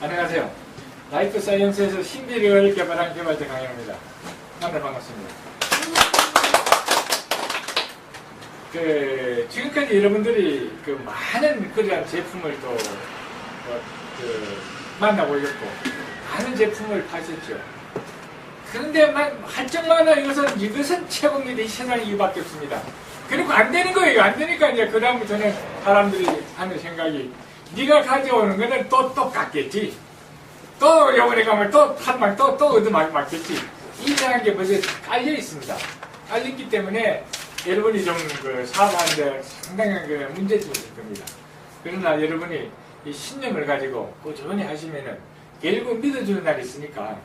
안녕하세요. 라이프 사이언스에서 신비력을 개발한 개발자 강현우입니다. 만나 반갑습니다. 지금까지 여러분들이 많은 그러한 제품을 또 만나고 있고 많은 제품을 파셨죠. 그런데 할 적마다 이것은 최고입니다. 이 세상에 이거밖에 없습니다. 그리고 안 되는 거예요. 안 되니까 이제 그다음부터는 사람들이 하는 생각이 네가 가져오는 거는 또 똑같겠지. 또 요번에 가면 또 한 방 또 얻어맞겠지. 이상한 게 벌써 깔려 있습니다. 깔렸기 때문에 여러분이 좀 사업하는데 상당한 문제점이 있을 겁니다. 그러나 여러분이 이 신념을 가지고 꾸준히 하시면은 결국 믿어주는 날이 있으니까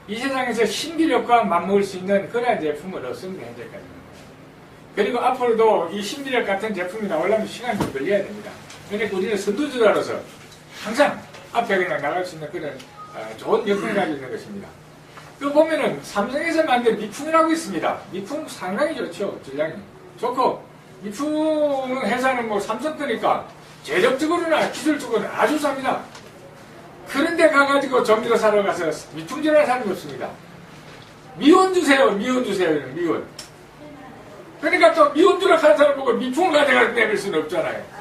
이 세상에서 신비력과 맞먹을 수 있는 그런 제품을 얻습니다. 현재까지. 그리고 앞으로도 이 신비력 같은 제품이 나오려면 시간이 좀 걸려야 됩니다. 그러니까 우리는 선두주자로서 항상 앞에 그냥 나갈 수 있는 그런 좋은 역할을 가지고 있는 것입니다. 그 보면은 삼성에서 만든 미풍이라고 있습니다. 미풍 상당히 좋죠. 질량이 좋고 미풍 회사는 삼성 거니까 재력적으로나 기술적으로는 아주 쌉니다. 그런데 가가지고 전기로 사러 가서 미풍전화를 사는 게 없습니다. 미원 주세요. 미원 주세요. 미원. 그러니까 또 미원 주러 가는 사람 보고 미풍을 가져가서 내밀 수는 없잖아요.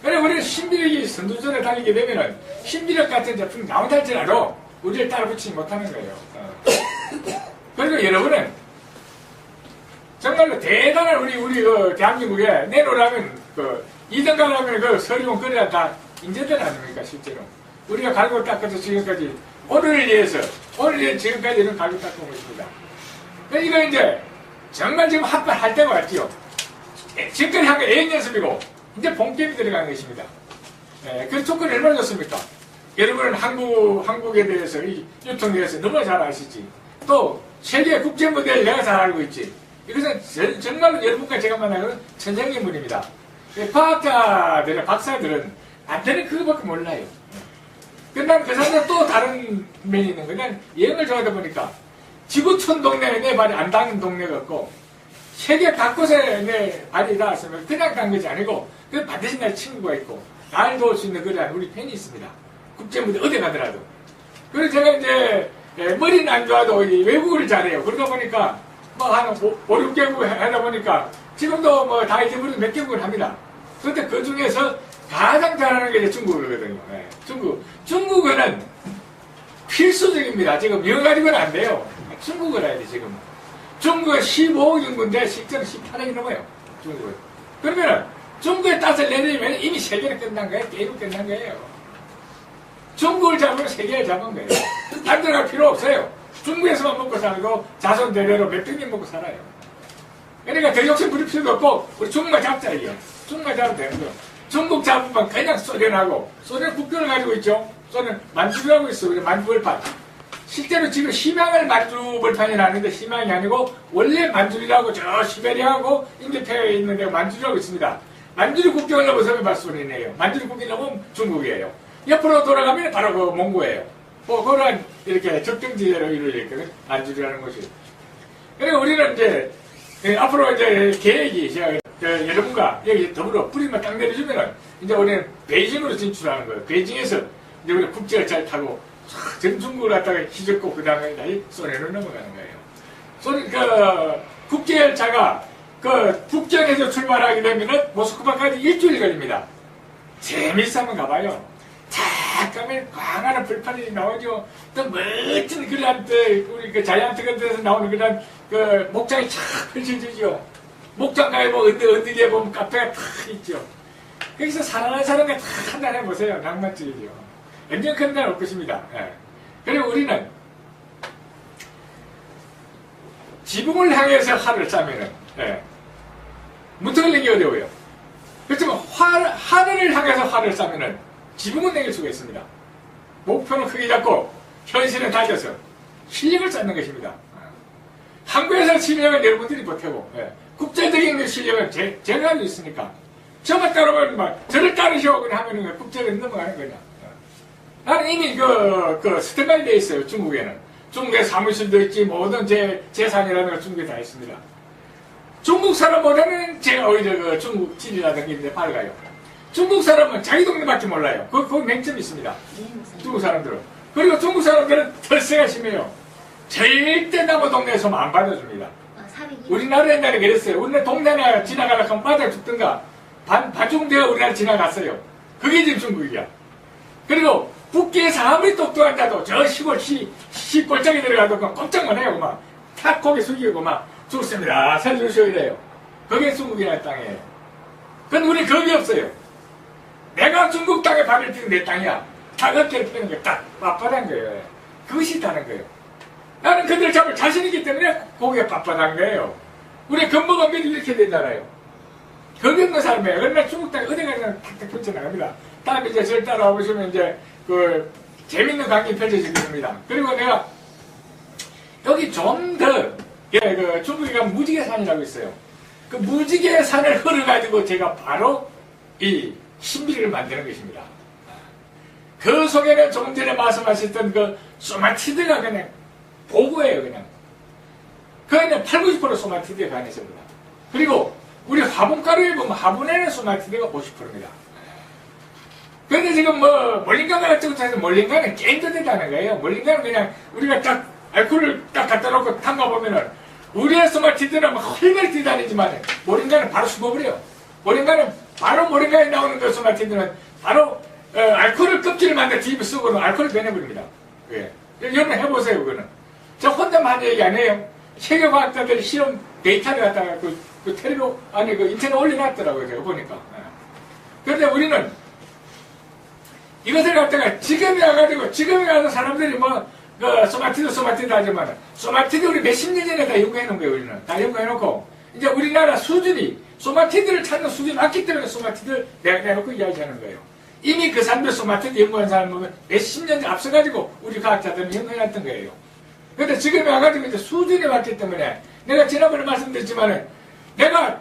그래서 우리는 신비력이 선두전에 달리게 되면은 신비력 같은 제품이 나온다 할지라도 우리를 따라 붙이지 못하는 거예요. 그리고 여러분은 정말로 대단한 우리 대한민국에 내놓으라면 2등 가려면 서리원 거리가 다 인재들 아닙니까 실제로. 우리가 갈고 닦아서 지금까지 오늘을 위해서 지금까지 이런 갈고 닦아오고 있습니다. 이거 이제 정말 지금 할 때가 왔지요. 지금까지 한 게 애인 연습이고 이제 본게임이 들어가는 것입니다. 그 조건이 얼마나 좋습니까? 여러분은 한국에 대해서 이 유통에 대해서 너무 잘 아시지. 또 세계 국제 모델 내가 잘 알고 있지. 이것은 정말로 여러분과 제가 만나는 천생인물입니다. 과학자들은 박사들은 안 되는 그거밖에 몰라요. 그러나 그 사람은 또 다른 면이 있는 거예요. 난 여행을 좋아하다 보니까 지구촌 동네에 내 발이 안 닿는 동네가 없고 세계 곳곳에 내 발이 닿았으면 그냥 간 것이 아니고 그 반드시 내 친구가 있고 날 도울 수 있는 그런 우리 팬이 있습니다. 국제무대 어디 가더라도. 그래서 제가 이제 머리는 안 좋아도 외국어를 잘해요. 그러다 보니까 한 5, 6개국 하다 보니까 지금도 다 잊어버려서 몇 개국을 합니다. 그런데 그 중에서 가장 잘하는 게 이제 중국어거든요. 중국어는 필수적입니다. 지금 영어 가지고는 안 돼요. 중국어를 해야 돼, 지금. 중국어 15억 인구인데 실제로 18억이 넘어요. 중국어. 그러면 중국에 따서 내리면 이미 세계는 끝난 거예요. 게임은 끝난 거예요. 중국을 잡으면 세계를 잡은 거예요. 딴 데 갈 필요 없어요. 중국에서만 먹고 살고 자손 대대로 몇백 년 먹고 살아요. 그러니까 더 욕심 부릴 필요도 없고 우리 중국만 잡자 이거. 중국만 잡으면 되는 거예요. 중국 잡으면 그냥 소련하고 소련 국경을 가지고 있죠. 소련 만주하고 있어. 우리 만주벌판. 실제로 지금 심양을 만주벌판이 나는데 심양이 아니고 원래 만주리라고 저 시베리아하고 인도태에 있는 데가 만주리라고 있습니다. 만주리 국경을 넘어서면 바로 소련이에요. 만주리 국경을 넘으면 중국이에요. 옆으로 돌아가면 바로 몽고예요. 그런 이렇게 적정지대로 이루어졌거든. 만주리라는 곳이. 그리고 우리는 이제 앞으로 이제 계획이 제가 여러분과 여기 더불어 뿌리만 딱 내려주면은 이제 우리는 베이징으로 진출하는 거예요. 베이징에서 이제 우리 국제를 잘 타고 전 중국을 갖다가 휘젓고 그 다음에 다시 소련으로 넘어가는 거예요. 국제열차가 북경에서 출발하게 되면은 모스크바까지 일주일 걸립니다. 재밌어 한번 가봐요. 탁 가면 광활한 불판이 나오죠. 또 멋진 그런 우리 자이언트 같은 데서 나오는 그런 목장이 쫙 펼쳐지죠. 목장 가에 어디에 보면 카페가 탁 있죠. 거기서 살아난 사람과 탁 한잔 해보세요. 낭만적이죠. 완전 큰 날 올 것입니다. 그리고 우리는 지붕을 향해서 활을 쏴면은 문턱을 내기 어려워요. 그렇지만 하늘을 향해서 활을 쏴면은 지붕은 내릴 수가 있습니다. 목표는 크게 잡고 현실은 달려서 실력을 쌓는 것입니다. 한국에서 실력은 여러분들이 못하고 국제적인 실력은 제가 가지고 있으니까 저만 따라오면 저를 따르셔 그냥 하면 국제를 넘어가는 거냐. 나는 이미 스탠바이 돼 있어요. 중국에는. 중국에 사무실도 있지 모든 재산이라는 거 중국에 다 있습니다. 중국 사람보다는 제가 오히려 중국 질이라든가 이런 데 밝아요. 중국 사람은 자기 동네밖에 몰라요. 그 맹점이 있습니다. 중국 사람들은. 그리고 중국 사람들은 털세가 심해요. 절대 남의 동네에서 안 받아줍니다. 우리나라 옛날에 그랬어요. 우리나라 동네나 지나가려고 하면 맞아 죽든가 반중되어 우리나라 지나갔어요. 그게 지금 중국이야. 그리고 북계에서 아무리 똑똑한 자도 저 시골 시 꼴짝에 들어가도 꼼짝만 해요. 막 탁 고개 숙이고 막 죽습니다. 살려주셔야 돼요. 그게 중국이라는 땅이에요. 근데 우리 겁이 없어요. 내가 중국 땅에 발을 띄는 내 땅이야. 다 어깨를 펴는 게 딱 빳빳한 거예요. 그것이 다른 거예요. 나는 그들 잡을 자신이기 때문에 고개가 빳빳한 거예요. 우리 건보가 몇 이렇게 되잖아요. 겁이 없는 사람이에요. 그러나 중국 땅에 어디 가나 탁탁 펼쳐나갑니다. 다음에 이제 저를 따라와 보시면 이제 그 재밌는 강의 펼쳐지겠습니다. 그리고 내가 여기 좀 더 그 중국에 가면 무지개산이라고 있어요. 그 무지개산을 걸어가지고 제가 바로 이 신비를 만드는 것입니다. 그 속에는 조금 전에 말씀하셨던 그 소마티드가 그냥 보고예요, 그냥. 그냥 80~90% 소마티드에 관해 있습니다. 그리고 우리 화분가루에 보면 화분에는 소마티드가 50%입니다. 그런데 지금 뭐, 몰린가가 어쩌고 해서 몰린가는 게임도 된다는 거예요. 몰린가는 그냥 우리가 딱 알코올을 딱 갖다 놓고 담가보면은 우리의 소마티드는 막 헐벌 뛰다니지만 몰린가는 바로 숨어버려요. 몰린가는 바로 몰린가에 나오는 그 소마티드는 바로 알코올을 껍질을 만들어 뒤집어 쓰고 알코올을 변해버립니다. 예. 여러분 해보세요, 그거는. 저 혼자만 얘기 안 해요. 세계과학자들이 실험 데이터를 갖다가 그 텔레비, 아니, 그 인터넷 올려놨더라고요, 제가 보니까. 예. 그런데 우리는 이것을 갖다가 지금에 와서 사람들이 뭐, 소마티드 하지만, 소마티드 우리 몇십 년 전에 다 연구해 놓은 거예요, 우리는. 다 연구해 놓고, 이제 우리나라 수준이, 소마티드를 찾는 수준이 낮기 때문에 소마티드를 내놓고 이야기하는 거예요. 이미 그 사람들 소마티드 연구한 사람은 몇십 년 앞서가지고 우리 과학자들은 연구해 놨던 거예요. 그런데 지금에 와가지고 이제 수준이 맞기 때문에, 내가 지난번에 말씀드렸지만은, 내가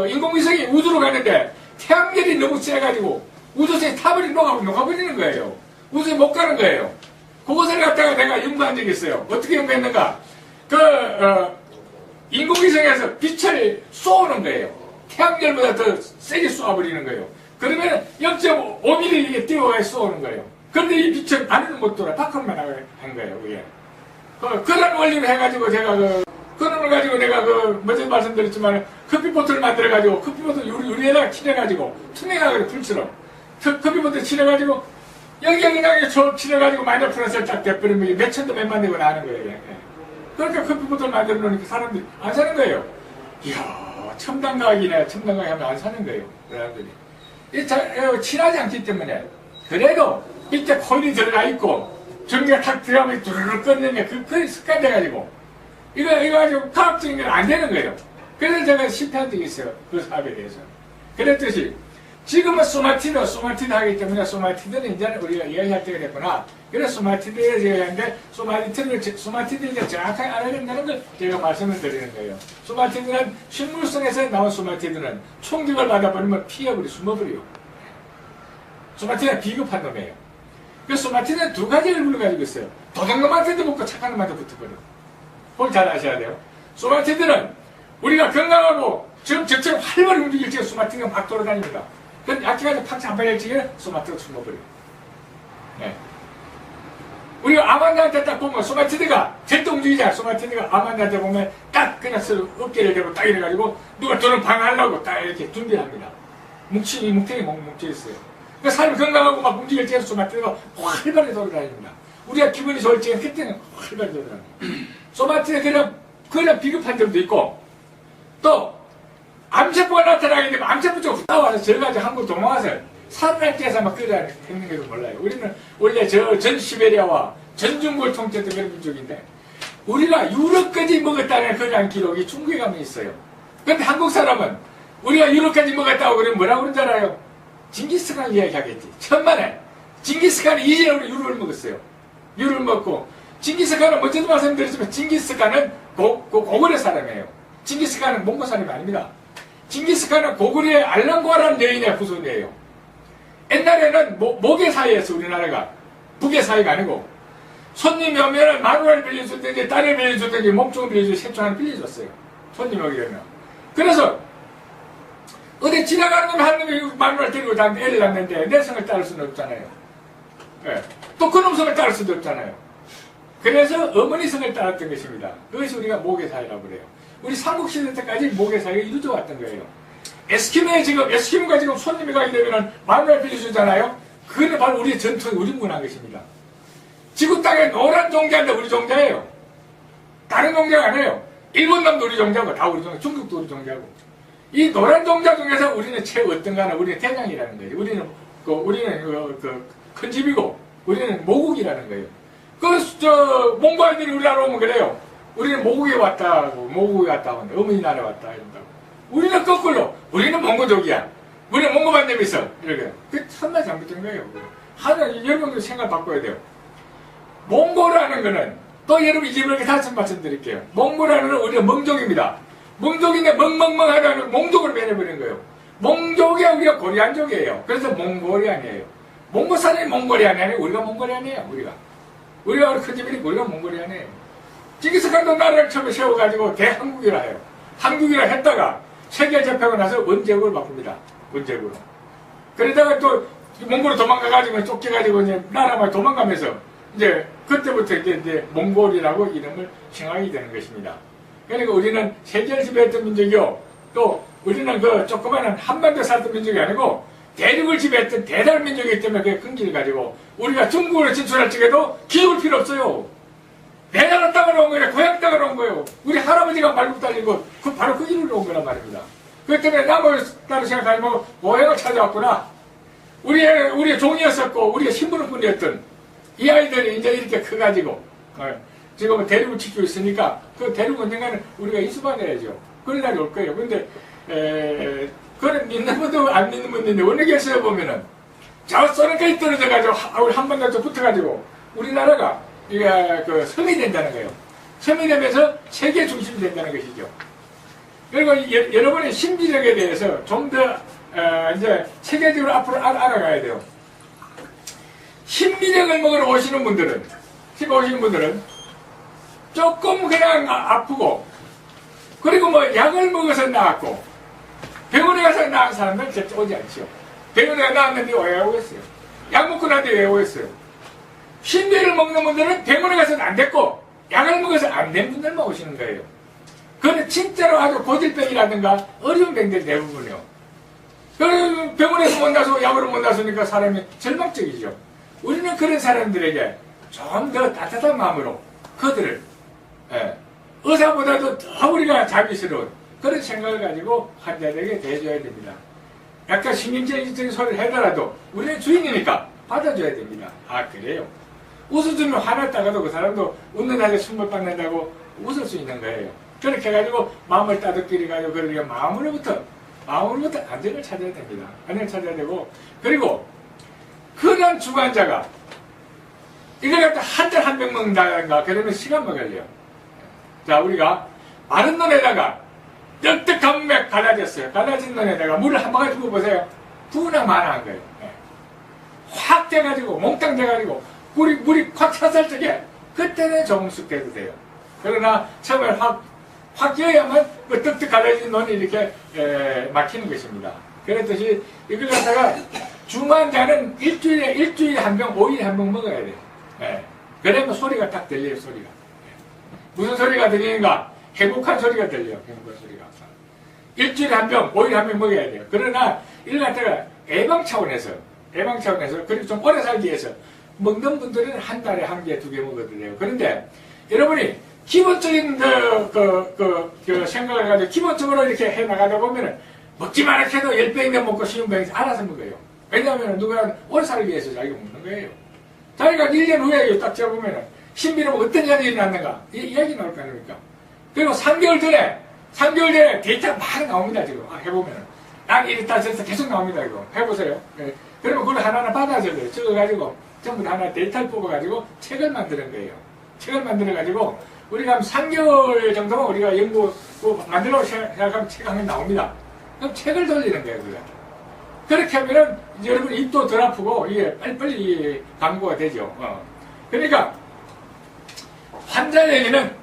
인공위성이 우주로 가는데, 태양열이 너무 세가지고, 우주선이 타버리 녹아버리는 거예요. 우주에 못 가는 거예요. 그것을 갖다가 내가 연구한 적이 있어요. 어떻게 연구했는가? 인공위성에서 빛을 쏘는 거예요. 태양열보다 더 세게 쏘아버리는 거예요. 그러면 0.5mm 띄워서 쏘는 거예요. 그런데 이 빛은 안으로 못 돌아. 밖으로만 한 거예요. 그게. 그런 원리를 해가지고 제가 그런 걸 가지고 내가 먼저 말씀드렸지만 커피보트를 만들어가지고 커피보트 유리에다가 칠해가지고 투명하게 불처럼 커피보트 칠해가지고 여기 그냥 칠해가지고 마이너스 플러스를 딱 대버리면 몇 천도 몇만 대고 나는 거예요. 그러니까 커피보트를 만들어 놓으니까 사람들이 안 사는 거예요. 이야, 첨단과학이네. 첨단과학 하면 안 사는 거예요. 사람들이. 친하지 않기 때문에. 그래도 밑에 코일이 들어가 있고 전기가 탁 들어가면 두루룩 끓는 그 습관 돼가지고 이거 가지고 과학적인 건 안 되는 거예요. 그래서 제가 실패한 적이 있어요. 그 사업에 대해서. 그랬듯이 지금은 소마티드 하기 때문에 소마티드는 이제 우리가 이야기할 때가 됐구나. 그래서 소마티드에 얘기하는데 소마티드 이제 정확하게 알아야 된다는 걸 제가 말씀을 드리는 거예요. 소마티드는 식물성에서 나온 소마티드는 총격을 받아버리면 피해버리 숨어버려요. 소마티드는 비겁한 놈이에요. 그래서 소마티드는 두 가지 얼굴을 가지고 있어요. 도둑놈한테도 붙고 착한 놈한테 붙어버려. 그걸 잘 아셔야 돼요. 소마티드는 우리가 건강하고 지금 저처럼 활발히 움직일 때 소마티드가 막 돌아다닙니다. 그런데 약해가지고 팍 잡아낼 적에 소마티드가 숨어버려요. 네. 우리가 아만다한테 딱 보면 소마티드가 절대 움직이지 않아요. 소마티드가 아만다한테 보면 딱 그냥 어깨를 대고 딱 이래가지고 누가 저를 방어하려고 딱 이렇게 준비합니다. 뭉탱이 뭉쳐있어요. 그러니까 사람이 건강하고 막 움직일 때는 소마티드가 활발히 돌아다닙니다. 우리가 기분이 좋을 적에 그때는 활발히 돌아다닙니다. 소마티드 그냥 비급한 점도 있고 또 암세포가 나타나게 되면 암세포 쪽으로 나와서 저가지고 한국 도망와서 산란지에서 막 끌어다니는 것도 몰라요. 우리는 원래 전 시베리아와 전 중국을 통째했던 그런 민족인데 우리가 유럽까지 먹었다는 그런 기록이 중국에 가면 있어요. 그런데 한국 사람은 우리가 유럽까지 먹었다고 그러면 뭐라고 그런 줄 알아요? 징기스칸 이야기하겠지. 천만에 징기스칸이 이제 우리 유럽을 먹었어요. 유럽을 먹고 징기스칸은 먼저도 말씀드렸지만 징기스칸은 고구려 사람이에요. 징기스칸은 몽골 사람이 아닙니다. 징기스칸은 고구려의 알랑고라는 여인의 후손이에요. 옛날에는 목의 사이에서 우리나라가 북의 사이가 아니고 손님이 오면 마누라를 빌려줬든지 딸을 빌려줬든지 몸종을 빌려주고 셋 중 하나 빌려줬어요. 손님이 오게 되면. 그래서 어디 지나가는 놈이 한 놈이 마누라를 데리고 다 애를 낳는데 내 성을 따를 수는 없잖아요. 예. 또 그놈 성을 따를 수도 없잖아요. 그래서 어머니 성을 따랐던 것입니다. 그것이 우리가 모계사회라고 그래요. 우리 삼국시대 때까지 모계사회가 이루어져 왔던 거예요. 에스키모가 지금 손님이 가게 되면 마누라를 빌려주잖아요. 그거는 바로 우리의 전통, 우리 문화인 것입니다. 지구 땅에 노란 종자인데 우리 종자예요. 다른 종자가 아니에요. 일본 놈도 우리 종자고, 다 우리 종자, 중국도 우리 종자고. 이 노란 종자 중에서 우리는 최고 어떤가 하나, 우리는 대장이라는 거예요. 우리는 큰 집이고, 우리는 모국이라는 거예요. 몽고아이들이 우리나라 오면 그래요. 우리는 모국에 왔다 하고, 모국에 왔다 하고, 어머니 나라에 왔다 이런다고. 우리는 거꾸로, 우리는 몽고족이야. 우리는 몽고반점이 있어. 이렇게. 그 천만 잘못된 거예요. 여러분들 생각 바꿔야 돼요. 몽고라는 거는, 또 여러분 이 집을 이렇게 다시 말씀드릴게요. 몽고라는 건 우리가 몽족입니다. 몽족인데 멍멍멍 하다는 몽족으로 변해버린 거예요. 몽족이 우리가 고리안족이에요. 그래서 몽골이안이에요. 몽고 사람이 몽골이안이 아니에요. 우리가 몽골이안이에요. 우리가 우리 큰 집이니까 우리가 몽골이안이에요. 징기스칸도 나라를 처음에 세워가지고 대한국이라 해요. 한국이라 했다가 세계 접하고 나서 원제국을 바꿉니다. 원제국으로. 그러다가 또 몽골로 도망가가지고 쫓겨가지고 이제 나라만 도망가면서 이제 그때부터 이제 몽골이라고 이름을 정하게 되는 것입니다. 그러니까 우리는 세계를 지배했던 민족이요. 또 우리는 그 조그마한 한반도에 살던 민족이 아니고 대륙을 지배했던 대단한 민족이기 때문에 그 끈기를 가지고 우리가 중국으로 진출할 적에도 기죽을 필요 없어요. 내 나라 땅으로 온 거예요. 고향 땅으로 온 거예요. 우리 할아버지가 말고 달리고 바로 그 길로 온 거란 말입니다. 그렇기 때문에 남을 따로 생각하지 말고 고향을 찾아왔구나. 우리의 종이었었고 우리의 신분뿐이었던 이 아이들이 이제 이렇게 커가지고 지금은 대륙을 지키고 있으니까 그 대륙 언젠가는 우리가 인수받아야죠. 그런 날이 올 거예요. 근데 그건 믿는 분도 안 믿는 분인데 어느 게서에 보면은 저 소련까지 떨어져가지고 우리 한반도에 붙어가지고 우리나라가 그 섬이 된다는 거예요. 섬이 되면서 세계 중심이 된다는 것이죠. 그리고 여러분의 신비력에 대해서 좀 더 이제 세계적으로 앞으로 알아가야 돼요. 신비력을 먹으러 오시는 분들은 조금 그냥 아프고 그리고 뭐 약을 먹어서 나았고 병원에 가서 나은 사람들은 절대 오지 않죠. 병원에 나았는데 왜 오겠어요? 약 먹고 나는데 왜 오겠어요? 신비를 먹는 분들은 병원에 가서는 안 됐고 약을 먹어서 안 된 분들만 오시는 거예요. 그거는 진짜로 아주 고질병이라든가 어려운 병들 대부분이요. 그럼 병원에서 못 나서 약으로 못 나서니까 사람이 절망적이죠. 우리는 그런 사람들에게 좀 더 따뜻한 마음으로 그들을 의사보다도 더 우리가 자비스러운 그런 생각을 가지고 환자들에게 대해줘야 됩니다. 약간 신경질적인 소리를 하더라도 우리는 주인이니까 받아줘야 됩니다. 아 그래요? 웃어주면 화났다가도 그 사람도 웃는 날에 숨을 받는다고 웃을 수 있는 거예요. 그렇게 해가지고 마음을 따뜻하게 가지고 그러니까 마음으로부터 안정을 찾아야 됩니다. 안정을 찾아야 되고 그리고 그런 주관자가 이걸 갖다 한 잔 한 병 먹는다든가 그러면 시간만 걸려요. 자 우리가 마른 논에다가 떡떡한 맥 갈라졌어요. 갈라진 논에다가 물을 한 방울 부어보세요. 부으나 마나한 거예요. 확 돼가지고 몽땅 돼가지고 물이 확 찼을 적에 그때는 조금 숙대도 돼요. 그러나 처음에 확 끼어야만 그 떡떡 갈라진 논이 이렇게 막히는 것입니다. 그랬듯이 이걸 갖다가 중환자는 일주일에 한 병, 5일에 한 병 먹어야 돼요. 그러면 소리가 딱 들려요, 소리가. 무슨 소리가 들리는가? 행복한 소리가 들려요, 행복한 소리가. 일주일에 한 병, 5일에 한 병 먹어야 돼요. 그러나 이걸 갖다가 예방 차원에서, 그리고 좀 오래 살기 위해서 먹는 분들은 한 달에 한 개, 2개 먹어도 돼요. 그런데 여러분이 기본적인 생각을 가지고 기본적으로 이렇게 해 나가다 보면은 먹기만 해도 10병이나 먹고 쉬운 병이 알아서 먹어요. 왜냐하면 누구나 오래 살기 위해서 자기가 먹는 거예요. 자기가 1년 후에 딱 잡으면은 신비로 어떤 일이 났는가 이 이야기 나올 거 아닙니까? 그리고 3개월 전에 데이터가 막 나옵니다. 지금 해보면은 난 이랬다 저랬다 계속 나옵니다. 이거 해보세요. 그러면 그걸 하나하나 받아줘요. 적어가지고 전부 다 하나 데이터를 뽑아가지고 책을 만드는 거예요. 책을 만들어가지고 우리가 한 3개월 정도만 우리가 연구 만들려고 생각하면 책 한 권 나옵니다. 그럼 책을 돌리는 거예요. 그거. 그렇게 하면은 여러분 입도 덜 아프고 이게 빨리빨리 광고가 되죠. 그러니까 환자에게는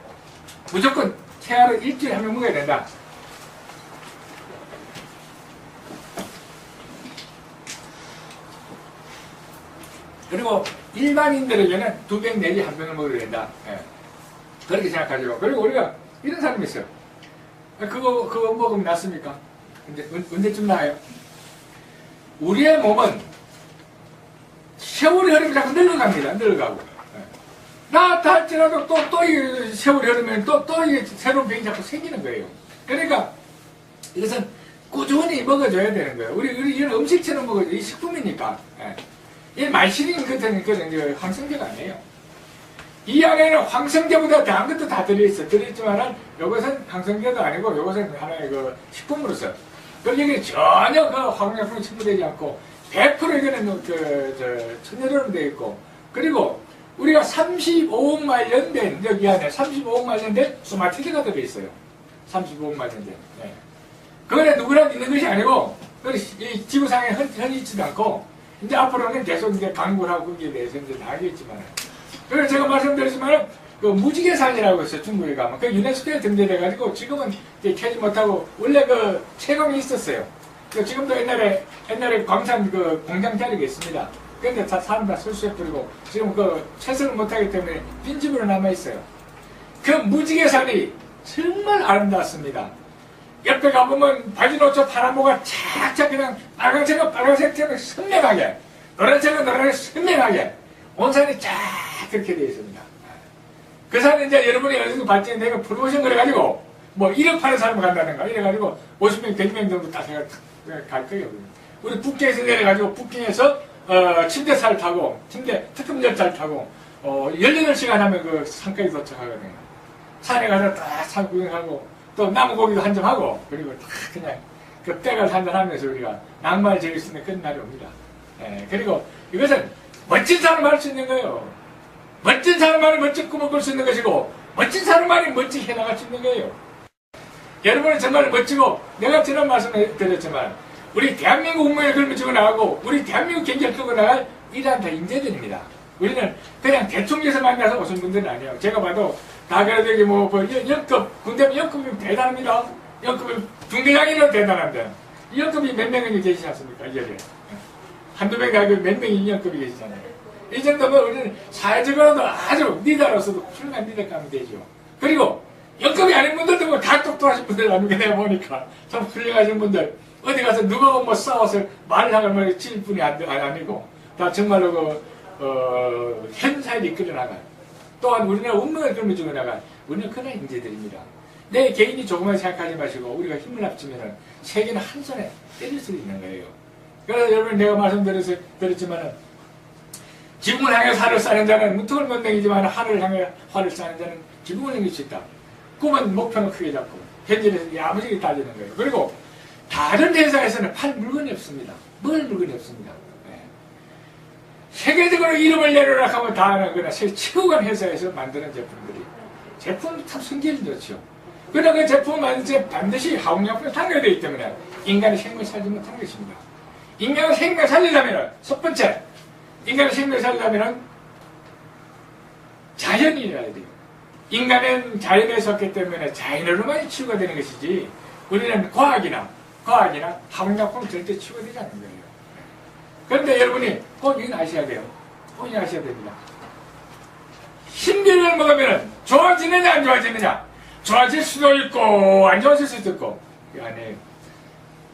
무조건 태아를 일주일에 한 명 먹어야 된다. 그리고 일반인들에게는 2병 내지 1병을 먹어야 된다. 예. 그렇게 생각하죠. 그리고 우리가 이런 사람이 있어요. 그거 먹으면 낫습니까? 근데 언제쯤 나아요? 우리의 몸은 세월이 흐르면 자꾸 늙어갑니다. 늙어가고. 나다 할지라도 또 이 세월이 흐르면 또 이게 새로운 병이 자꾸 생기는 거예요. 그러니까 이것은 꾸준히 먹어줘야 되는 거예요. 우리 이런 음식처럼 먹어줘. 이 식품이니까. 이 말시린 같은 그런 황성제가 아니에요. 이 안에는 황성제보다 더한 것도 다 들어있지만은 이것은 황성제도 아니고 이것은 하나의 그 식품으로서. 그리고 여기 전혀 그 화학약품이 첨부되지 않고 100% 이거는 천연으로 되어 있고, 그리고 우리가 35억 마일년 된, 여기 안에 35억 마일년 된 소마티드가 들어있어요. 35억 마일년 된. 네. 그거는 누구나 있는 것이 아니고, 이 지구상에 흔히 있지도 않고, 이제 앞으로는 계속 이제 강구를 하고 거기에 대해서 이제 나가겠지만. 그래서 제가 말씀드렸지만, 그 무지개산이라고 있어요, 중국에 가면. 그 유네스코에 등재돼가지고 지금은 이제 캐지 못하고, 원래 그 채광이 있었어요. 그 지금도 옛날에 광산 그 공장 자리가 있습니다. 근데 다 사람 다 설수해버리고, 지금 그 채석을 못하기 때문에 빈집으로 남아있어요. 그 무지개산이 정말 아름답습니다. 옆에 가보면 바지노초 파란모가 착착 그냥 빨간색은 빨간색처럼 선명하게, 노란색은 노란색 선명하게, 온 산이 쫙 그렇게 되어 있습니다. 그 산은 이제 여러분이 어느 정도 발전이 되면 프로모션 그래가지고, 뭐 1억 파는 사람 간다는가, 이래가지고 50명, 100명 정도 딱 갈 거예요. 우리 북경에서 내려가지고, 북경에서 침대차를 타고, 특급 열차를 타고, 18시간 하면 그 산까지 도착하거든요. 산에 가서 딱 산 구경하고, 또 나무고기도 한점 하고, 그리고 딱 그냥 그 백을 한잔 하면서 우리가 낭만을 즐길 수 있는 그런 날이 옵니다. 예, 그리고 이것은 멋진 사람을 할 수 있는 거예요. 멋진 사람만이 멋진 꿈을 꿀 수 있는 것이고, 멋진 사람만이 멋지게 해나갈 수 있는 거예요. 여러분은 정말 멋지고, 내가 지난 말씀을 드렸지만, 우리 대한민국 운명을 걸면지고 나가고, 우리 대한민국 경제를 끌고 나갈 이러한 다 인재들입니다. 우리는 그냥 대충에서 만나서 오신 분들은 아니에요. 제가 봐도 다 그래도 이게 뭐, 연급, 군대면 연급이면 대단합니다. 연급이 중대장이라도 대단한데, 연급이 몇 명이 계시지 않습니까? 이제 한두 명이 아니고 몇 명이 연급이 계시잖아요. 이 정도면 우리는 사회적으로도 아주 리더로서도 훌륭한 리더가 하면 되죠. 그리고 연급이 아닌 분들도 뭐 다 똑똑하신 분들 아니고 내가 보니까 참 훌륭하신 분들, 어디 가서 누가 뭐 싸워서 말을 하면 칠 분이 아니고 다 정말로 현사에 이끌어 나갈, 또한 우리나라 운명을 끌어주고 나갈 우리는 그런 인재들입니다. 내 개인이 조금만 생각하지 마시고 우리가 힘을 합치면 세계는 한 손에 때릴 수 있는 거예요. 그래서 여러분 내가 말씀드렸지만 지붕을 향해 살을 쌓는 자는 문턱을 못 넘기지만 하늘을 향해 활을 쌓는 자는 지붕을 넘길 수 있다. 꿈은 목표는 크게 잡고 현실에서 야무지게 따지는 거예요. 그리고 다른 회사에서는 팔 물건이 없습니다. 뭘 물건이 없습니다. 네. 세계적으로 이름을 내려라 하면 다 하는 거나 최고간 회사에서 만드는 제품이 참 성질이 좋죠. 그러나 그 제품을 만들 때 반드시 화학약품이 탄생되어 있기 때문에 인간의 생명을 살지 못하는 것입니다. 인간의 생명을 살리려면 첫 번째, 인간의 생명을 살리려면 자연이라야 돼요. 인간은 자연에 속기 때문에 자연으로만 치유가 되는 것이지 우리는 과학이나 화학약품은 절대 치유가 되지 않는 거예요. 그런데 여러분이 꼭 이건 아셔야 돼요. 꼭 이건 아셔야 됩니다. 신비를 먹으면 좋아지느냐 안 좋아지느냐, 좋아질 수도 있고 안 좋아질 수도 있고, 이거 아니에요.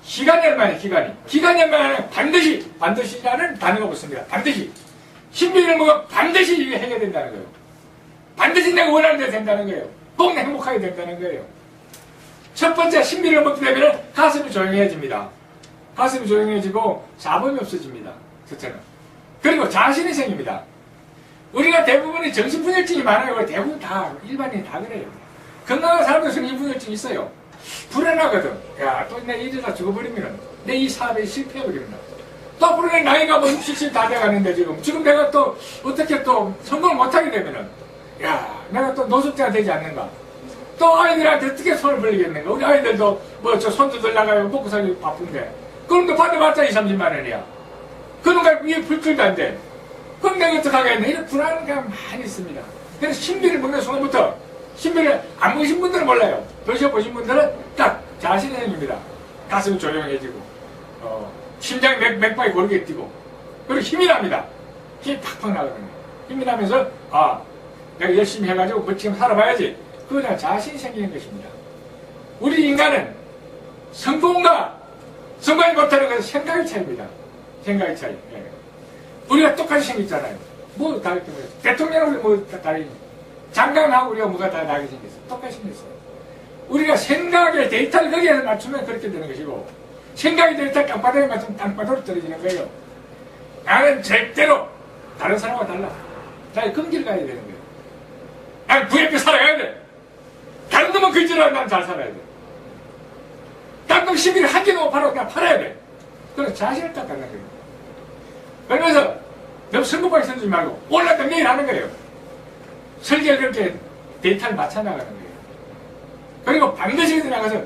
기간이 얼마나 기간이 얼마나 반드시라는 단어가 붙습니다. 반드시 신비를 먹으면 반드시 이게 해결된다는 거예요. 반드시 내가 원하는 대로 된다는 거예요. 꼭 행복하게 된다는 거예요. 첫 번째, 신비를 먹게 되면 가슴이 조용해집니다. 가슴이 조용해지고 잡음이 없어집니다. 첫째는. 그리고 자신이 생깁니다. 우리가 대부분이 정신분열증이 많아요. 대부분 다 일반인이 다 그래요. 건강한 사람도 정신분열증이 있어요. 불안하거든. 야, 또 내 이러다 죽어버리면 내 이 사업에 실패해버리면 또 앞으로 내 나이가 뭐 60, 70 다 돼가는데 지금 내가 또 어떻게 또 성공을 못하게 되면은, 야, 내가 또 노숙자가 되지 않는가? 또 아이들한테 어떻게 손을 벌리겠는가? 우리 아이들도 뭐 저 손주들 나가요. 먹고 살기 바쁜데. 그런데 받아봤자 20, 30만 원이야. 그런가 위에 불끌도 안 돼. 그럼 내가 어떻게 하겠냐? 이런 불안감이 많이 있습니다. 그래서 신비를 먹는 순간부터, 신비를 안 먹으신 분들은 몰라요. 드셔보신 분들은 딱 자신의 행입니다. 가슴이 조용해지고, 심장이 맥박이 고르게 뛰고, 그리고 힘이 납니다. 힘이 팍팍 나거든요. 힘이 나면서 내가 열심히 해가지고 멋지게 살아봐야지. 그거는 자신이 생기는 것입니다. 우리 인간은 성공과 성공이 못하는 것은 생각의 차이입니다. 생각의 차이. 예. 우리가 똑같이 생겼잖아요. 뭐 다르게 생겼어요. 대통령은 뭐 다르게 장관하고 우리가 뭐가 다 다르게 생겼어요. 똑같이 생겼어요. 우리가 생각의 데이터를 거기에서 맞추면 그렇게 되는 것이고, 생각의 데이터 땅바닥에 맞추면 땅바닥으로 떨어지는 거예요. 나는 절대로 다른 사람과 달라. 나의 금기를 가야 되는 거예요. 나는 부엽게 살아가야 돼. 다른 놈은 그지라 난 잘 살아야 돼. 다른 놈 시비를 한 개도 못 팔아 그냥 팔아야 돼. 그래서 자신을 딱 갖는 거예요. 그러면서 너무 성급하게 써주지 말고 올랐다 내일 하는 거예요. 설계를 그렇게 데이터를 맞춰 나가는 거예요. 그리고 반드시 나가서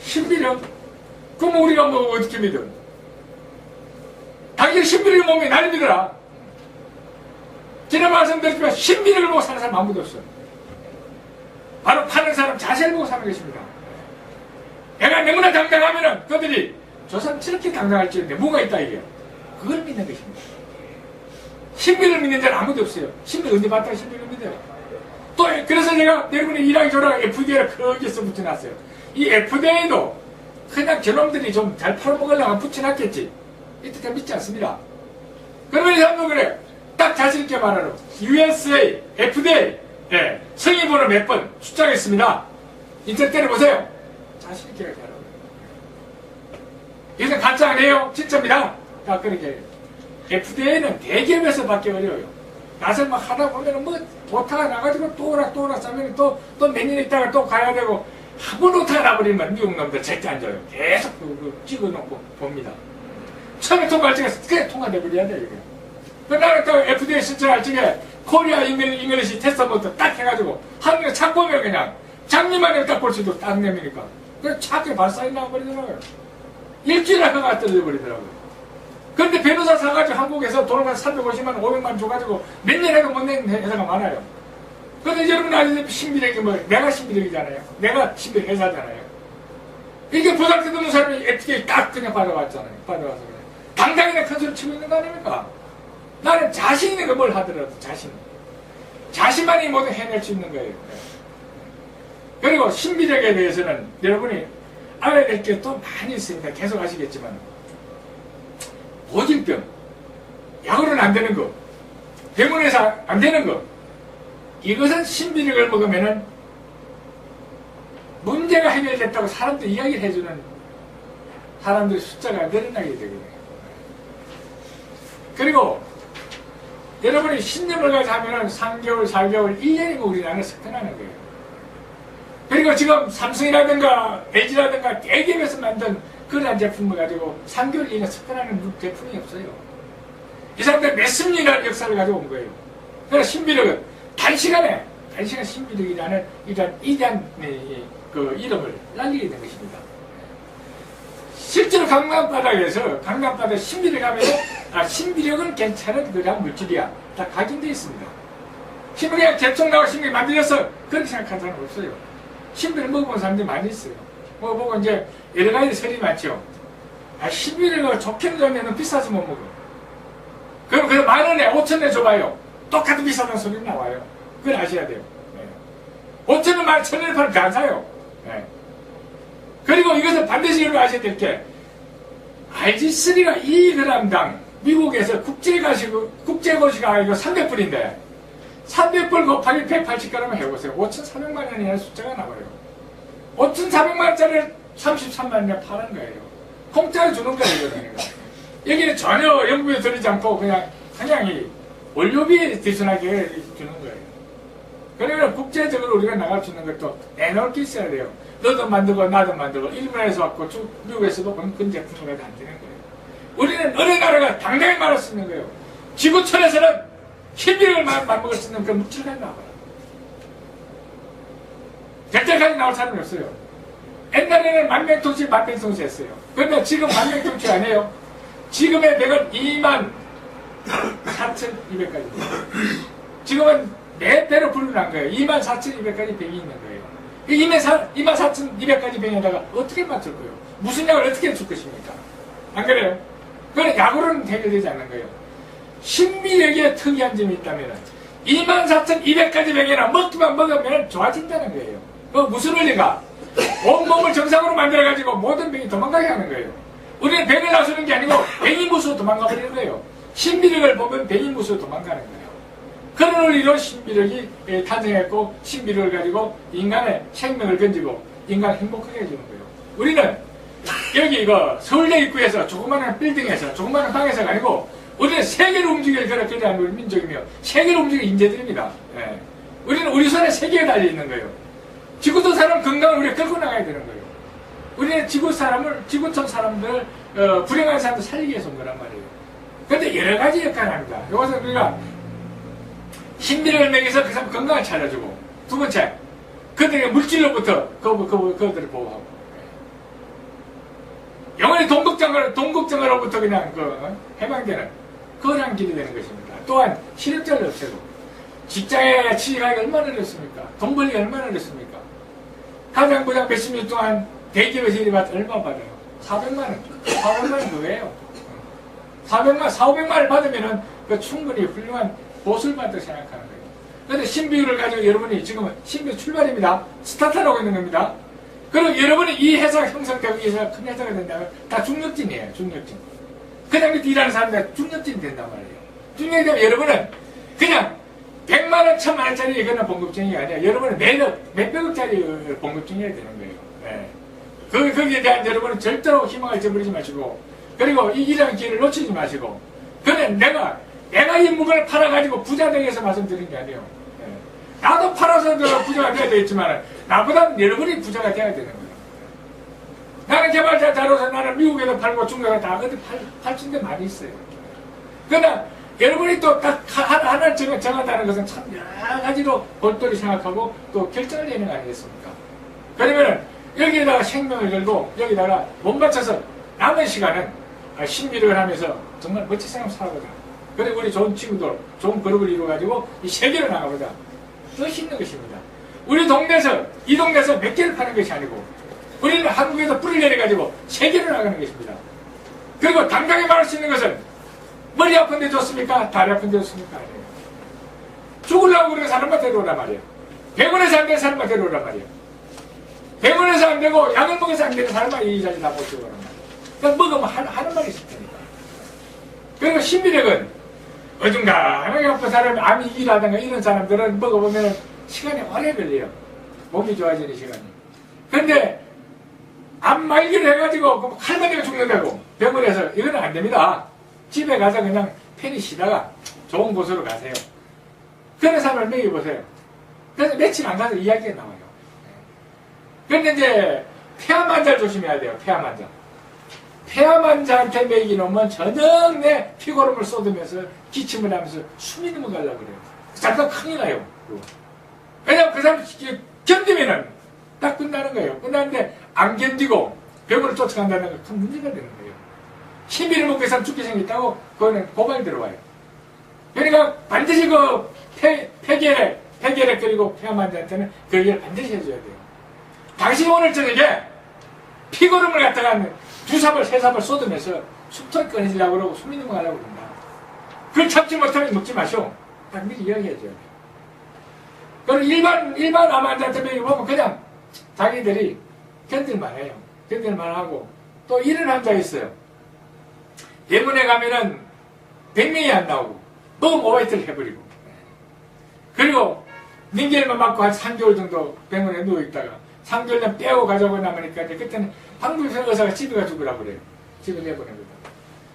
신비력? 그럼 우리가 뭐 어떻게 믿어? 당연히 신비력을 못 믿어. 나를 믿어라. 지난 말씀드렸지만 신비력을 보고 사는 사람 아무도 없어. 바로 파는 사람 자신을 보고 사는 것입니다. 내가 너무나 당당하면은 그들이 저 사람 저렇게 당당할지는데 뭐가 있다 이게요. 그걸 믿는 것입니다. 신비를 믿는 자는 아무도 없어요. 신비 언제 봤다고 신비를 믿어요. 또 그래서 제가 여러분이 일하기 전에 FDA를 거기서 붙여놨어요. 이 FDA도 그냥 저놈들이 좀 잘 팔아먹으려고 붙여놨겠지. 이때 믿지 않습니다. 그러면 이 사람도 그래. 딱 자신있게 말하러 USA, FDA 성인번호 몇 번 숫자가 있습니다. 인터넷 때려보세요. 자신있게 하라고. 이것은 가짜 아니에요. 진짜입니다. 딱 그렇게 FDA는 대기업에서 받기 어려워요. 나서 막 하다 보면은 뭐 오타가 나가지고 또 오라 싸면 또 몇 년 있다가 또 가야 되고 한 번 오타가 나버리면 미국 놈들 절대 안 줘요. 계속 찍어놓고 봅니다. 처음에 통과할 적에 그게 통과돼버려야 돼요. 이게. 나는 또 FDA 신청할 적에 코리아 잉글리시 테스트부터 딱 해가지고 한국에 착 보면 그냥 장미만 딱 볼 수도 딱 내미니까 그냥 착하게 발사이 나와버리더라고요. 일주일에 그가 떨어져버리더라고요. 그런데 변호사 사가지고 한국에서 돈을 한 350만, 500만 줘가지고 몇 년 해도 못 낸 회사가 많아요. 그런데 여러분 아시다시피 신비력이 뭐, 내가 신비력이잖아요. 내가 신비력 회사잖아요. 이게 보상도 없는 사람이 FDA 딱 그냥 받아왔잖아요. 받아와서 그냥. 당장이나 큰 소리 치고 있는 거 아닙니까? 나는 자신 있는 거 뭘 하더라도 자신만이 모두 해낼 수 있는 거예요. 그리고 신비력에 대해서는 여러분이 알아야 될 게 또 많이 있습니다. 계속 아시겠지만. 고질병, 약으로는 안 되는 거, 병원에서 안 되는 거, 이것은 신비력을 먹으면은 문제가 해결됐다고 사람들 이야기를 해주는 사람들의 숫자가 늘어나게 되거든요. 그리고 여러분이 신념을 가지고 하면은 3개월, 4개월, 1년이면 우리나라는 석탄하는 거예요. 그리고 지금 삼성이라든가 LG라든가 대기업에서 만든 그런 제품을 가지고 3개월 이내 석탄하는 제품이 없어요. 이 사람들 몇십 년이라는 역사를 가지고 온 거예요. 그래서 신비력은 단시간에 신비력이라는 이러한 그 이름을 날리게 된 것입니다. 실제로 강남바다에 신비력 하면 신비력은 괜찮은 그런 물질이야. 다 각인되어 있습니다. 신비력 개총 나고 신비력 만들어서 그렇게 생각하는 사람 없어요. 신비를 먹어본 사람들이 많이 있어요. 먹어보고 이제 여러 가지 설이 많죠. 신비력을 좋게 주면 비싸서 못 먹어. 그럼 그 10,000원에 5,000원에 줘봐요. 똑같은 비싸다는 소리 나와요. 그걸 아셔야 돼요. 5,000원, 11,000원에 팔면 안 사요. 그리고 이것은 반드시 여러분 아셔야 될 게 RG3가 2g당 미국에서 국제거시가 이거 300불인데 300불 곱하기 180g 해보세요. 5,400만 원이라는 숫자가 나와요. 5,400만 원짜리를 33만 원에 파는 거예요. 공짜로 주는 거예요. 여기는 전혀 연구에 들이지 않고 그냥 이 원료비에 대순하게 주는 거예요. 그러면 국제적으로 우리가 나갈 수 있는 것도 내놓을 게 있어야 돼요. 너도 만들고 나도 만들고 일본에서 왔고 미국에서도 그런 제품을 해도 안 되는 거예요. 우리는 어느 나라가 당당히 말할 수 있는 거예요. 지구촌에서는 신비력을 맞먹을 수 있는 그런 물질을 가지고 나와요. 절대까지 나올 사람이 없어요. 옛날에는 만병통치 했어요. 그런데 지금 만병통치 안 해요. 지금의 백은 24,200가지. 지금은 4배로 불어난 거예요. 24,200가지 병이 있는 거예요. 24,200가지 병에다가 어떻게 맞출 거예요? 무슨 약을 어떻게 줄 것입니까? 안 그래요? 그건 약으로는 해결되지 않는 거예요. 신비력에 특이한 점이 있다면 24,200가지 병이나 먹기만 먹으면 좋아진다는 거예요. 그 무슨 원리가? 온몸을 정상으로 만들어가지고 모든 병이 도망가게 하는 거예요. 우리는 병을 나서는 게 아니고 병이 무수로 도망가 버리는 거예요. 신비력을 보면 병이 무수로 도망가는 거예요. 그런 원리로 신비력이 탄생했고, 신비력을 가지고 인간의 생명을 건지고 인간을 행복하게 해주는 거예요. 우리는 여기 이거 서울대 입구에서 조그마한 빌딩에서 조그마한 방에서가 아니고 우리는 세계를 움직일 그런 우리 민족이며 세계를 움직일 인재들입니다. 예. 우리는 우리 손에 세계가 달려있는 거예요. 지구촌 사람 건강을 우리가 끌고 나가야 되는 거예요. 우리는 지구촌 사람들, 불행한 사람들 살리기 위해서 온 거란 말이에요. 그런데 여러 가지 역할을 합니다. 이것은 우리가 신비를 먹여서 그 사람 건강을 찾아주고, 두 번째, 그들의 물질로부터 그들을 보호하고, 영원히 동국정으로부터 그냥 해방되는 그런 길이 되는 것입니다. 또한 실업자를 없애고, 직장에 취직하기 얼마나 어렵습니까? 돈 벌기 얼마나 어렵습니까? 가장 부장 몇십 년 동안 대기업에서 일이 받아 얼마 받아요? 400만원. 400만원 그거예요. 400만원 받으면은 그 충분히 훌륭한 보수를 받다고 생각하는 거예요. 그런데 신비율을 가지고 여러분이 지금은 신비율 출발입니다. 스타트하고 있는 겁니다. 그리고 여러분이 이 회사가 형성되고 이 회사가 큰 회사가 된다면 다 중력진이에요. 중력진. 그냥 밑에 일하는 사람들 중력진이 된단 말이에요. 중력이 되면 여러분은 그냥 100만원, 1000만원짜리 이거는 봉급쟁이가 아니라 여러분은 매력 몇백억짜리 봉급쟁이가 되는 거예요. 네. 거기에 대한 여러분은 절대로 희망을 저버리지 마시고, 그리고 이 일하는 기회를 놓치지 마시고, 그는 내가 이 물건을 팔아가지고 부자 되기 위해서 말씀드린 게 아니에요. 네. 나도 팔아서 부자가 되어야 되겠지만 나보다 여러분이 부자가 되어야 되는 거예요. 나는 개발자로서 나는 미국에도 팔고 중국에도 다 어디 팔 수 있는 데 많이 있어요. 그러나 여러분이 또 딱 하나를 정한다는 것은 참 여러 가지로 골똘히 생각하고 또 결정을 내는 거 아니겠습니까? 그러면은 여기에다가 생명을 걸고 여기다가 못 맞춰서 남은 시간은 신비력을 하면서 정말 멋진 생활을 살아보자. 그리고 우리 좋은 친구들, 좋은 그룹을 이루어가지고 이 세계로 나가보자. 뜻이 있는 것입니다. 우리 동네에서, 이 동네에서 몇 개를 파는 것이 아니고 우리는 한국에서 뿌리를 내려가지고 세계로 나가는 것입니다. 그리고 당장에 말할 수 있는 것은 머리 아픈데 좋습니까? 다리 아픈데 좋습니까? 아니에요. 죽으려고 그러는 사람만 데려오란 말이에요. 병원에서 안 되는 사람만 데려오란 말이에요. 병원에서 안 되고 약을 먹어서 안 되는 사람만 이 자리 다 못 죽어란 말이에요. 그러니까 먹으면 하는 말이 있을 테니까. 그리고 신비력은 어중간하게 아픈 사람이 암이 일하다가 이런 사람들은 먹어보면 시간이 오래 걸려요. 몸이 좋아지는 시간이. 그런데 암 말기를 해가지고 할머니가 죽는다고 병원에서 이거는 안 됩니다. 집에 가서 그냥 편히 쉬다가 좋은 곳으로 가세요. 그런 사람을 먹여보세요. 그래서 며칠 안 가서 이야기가 나와요. 그런데 이제 폐암 환자를 조심해야 돼요. 폐암 환자. 폐암 환자한테 먹이놓으면 저녁 내 피고름을 쏟으면서 기침을 하면서 숨이 넘어가려고 그래요. 잠깐 큰일 나요. 왜냐면 그 사람 견디면은 딱 끝나는 거예요. 끝나는데 안 견디고 병원을 쫓아간다는 건 큰 문제가 되는 거예요. 신비를 먹고 그 사람 죽게 생겼다고 그거는 고발 들어와요. 그러니까 반드시 그 폐결핵 그리고 폐암 환자한테는 그 얘기를 반드시 해줘야 돼요. 당신이 오늘 저녁에 피고름을 갖다가 2삽을 3삽을 쏟으면서 숙토를 꺼내시려고 그러고 숨이 넘어가려고 그런다. 그걸 참지 못하면 먹지 마시오. 딱 미리 이야기해줘야 돼요. 그리고 일반 암 환자한테 보면 그냥 자기들이 견딜만 해요. 견딜만 하고 또 이런 환자가 있어요. 병원에 가면은 100명이 안 나오고 너무 오바이트를 해버리고 그리고 링겔만 맞고 한 3개월 정도 병원에 누워있다가 3개월간 빼고 가자고 남으니까 이제 그때는 한국에서 의사가 집에 가 죽으라고 그래요. 집에 내보내거든.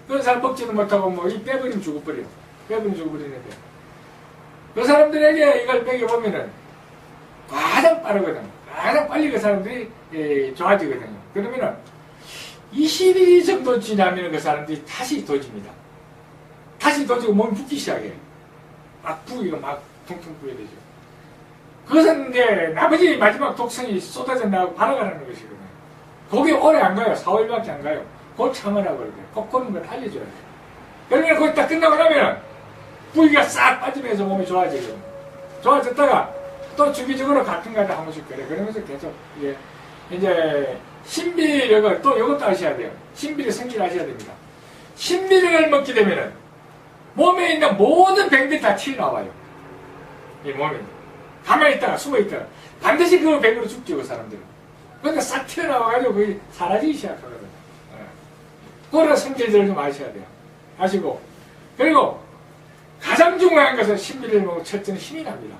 그런 사람 먹지도 못하고 뭐 이 빼버리면 죽어버려. 빼버리면 죽어버리는데 그 사람들에게 이걸 먹여보면은 가장 빠르거든. 가장 빨리 그 사람들이 좋아지거든요. 그러면은 20일 정도 지나면 그 사람들이 다시 도집니다. 다시 도지고 몸이 붓기 시작해요. 막 부기가 막 퉁퉁 부게 되죠. 그것은 이제 나머지 마지막 독성이 쏟아져 나가고 발아가는 것이거든요. 거기 오래 안 가요. 4, 5일밖에 안 가요. 그걸 참으라고 그러고요. 꼭 그런 걸 알려줘야 돼요. 그러면 거기 딱 끝나고 나면 부기가 싹 빠지면서 몸이 좋아지거든요. 좋아졌다가 또 주기적으로 가끔가다 한 번씩 그래. 그러면서 계속 이제 신비력을 또 이것도 아셔야 돼요. 신비력 성질을 아셔야 됩니다. 신비력을 먹게 되면은 몸에 있는 모든 병들이 다 튀어나와요. 이 몸에. 가만히 있다가 숨어있다가. 반드시 그 병으로 죽죠, 그 사람들은. 그러니까 싹 튀어나와가지고 거의 사라지기 시작하거든요. 그런 성질들을 좀 아셔야 돼요. 아시고. 그리고 가장 중요한 것은 신비를 보고 첫째는 힘이 납니다.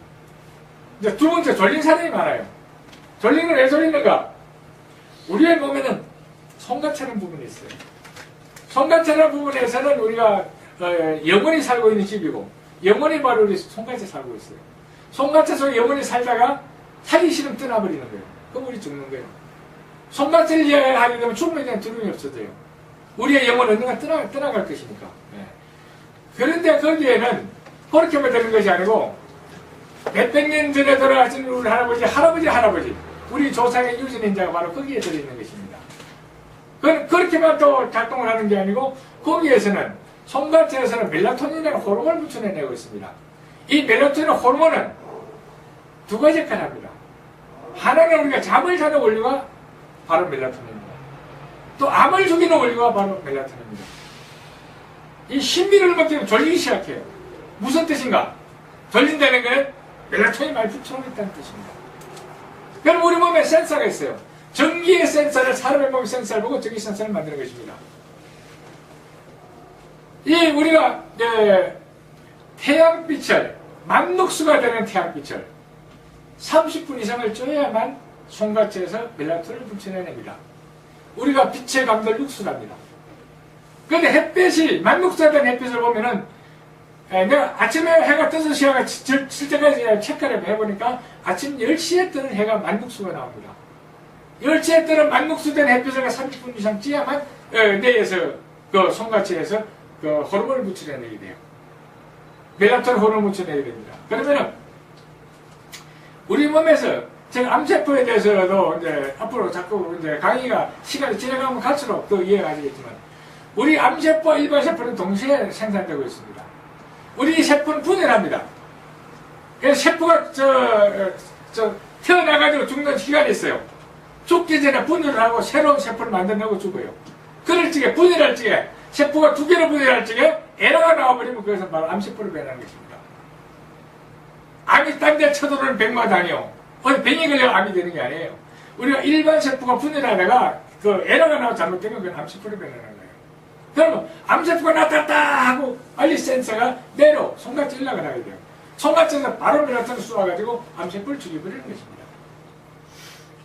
이제 두 번째, 졸린 사람이 많아요. 졸린 건 왜 졸리는가? 우리의 몸에는 손가차는 부분이 있어요. 손가차라는 부분에서는 우리가 영원히 살고 있는 집이고, 영원히 바로 우리 손가차에 살고 있어요. 손가차 속에 영원히 살다가 살기 싫으면 떠나버리는 거예요. 그럼 우리 죽는 거예요. 손가차를 이해하게 되면 죽음에 대한 두려움이 없어져요. 우리의 영혼은 언젠가 떠나갈 것이니까. 네. 그런데 거기에는 그렇게만 되는 것이 아니고, 몇백 년 전에 돌아가신 우리 할아버지, 우리 조상의 유전인자가 바로 거기에 들어있는 것입니다. 그렇게만 또 작동을 하는 게 아니고, 거기에서는, 손가락에서는 멜라토닌이라는 호르몬을 붙여내고 있습니다. 이 멜라토닌 호르몬은 두 가지 역할을 합니다. 하나는 우리가 잠을 자는 원료가 바로 멜라토닌입니다. 또 암을 죽이는 원료가 바로 멜라토닌입니다. 이 신비를 먹게 졸리기 시작해요. 무슨 뜻인가? 졸린다는 것은 멜라토닌이 많이 붙여놓고 있다는 뜻입니다. 그럼 우리 몸에 센서가 있어요. 전기의 센서를, 사람의 몸의 센서를 보고 전기 센서를 만드는 것입니다. 이 우리가 태양빛을, 만녹수가 되는 태양빛을 30분 이상을 쬐야만 손가락에서 멜라토닌을 분출해냅니다. 우리가 빛의 강도를 육수랍니다. 그런데 햇빛이, 만녹수가 된 햇빛을 보면은, 내가 아침에 해가 떠서 시야가 칠 때까지 체크를 해보니까 아침 10시에 뜨는 해가 만녹수가 나옵니다. 10시에 뜨는 만녹수된 햇빛을 30분 이상 쬐야만 뇌에서, 그 손가락에서 그 호르몬을 분출해내게 돼요. 멜라토닌 호르몬을 분출해내게 됩니다. 그러면은, 우리 몸에서, 제가 암세포에 대해서도 이제 앞으로 자꾸 이제 강의가 시간이 지나가면 갈수록 더 이해가 가지겠지만, 우리 암세포와 일반 세포는 동시에 생산되고 있습니다. 우리 세포는 분열합니다. 그래서 세포가 태어나가지고 죽는 시간이 있어요. 죽기 전에 분열을 하고 새로운 세포를 만들려고 죽어요. 그럴 적에, 분열할 적에, 세포가 두 개로 분열할 적에 에러가 나와버리면 그것은 바로 암세포를 변하는 것입니다. 암이 딴 데 쳐들어오는 백마도 아니요. 어디 병이 걸려 암이 되는 게 아니에요. 우리가 일반 세포가 분열하다가 그 에러가 나와 잘못되면 그건 암세포를 변하는 거예요. 그러면 암세포가 나타났다 하고 빨리 센서가 내로 손가락에 올라가게 돼요. 손가락에서 바로 멜라토닌을 쏘아가지고 암세포를 죽여버리는 것입니다.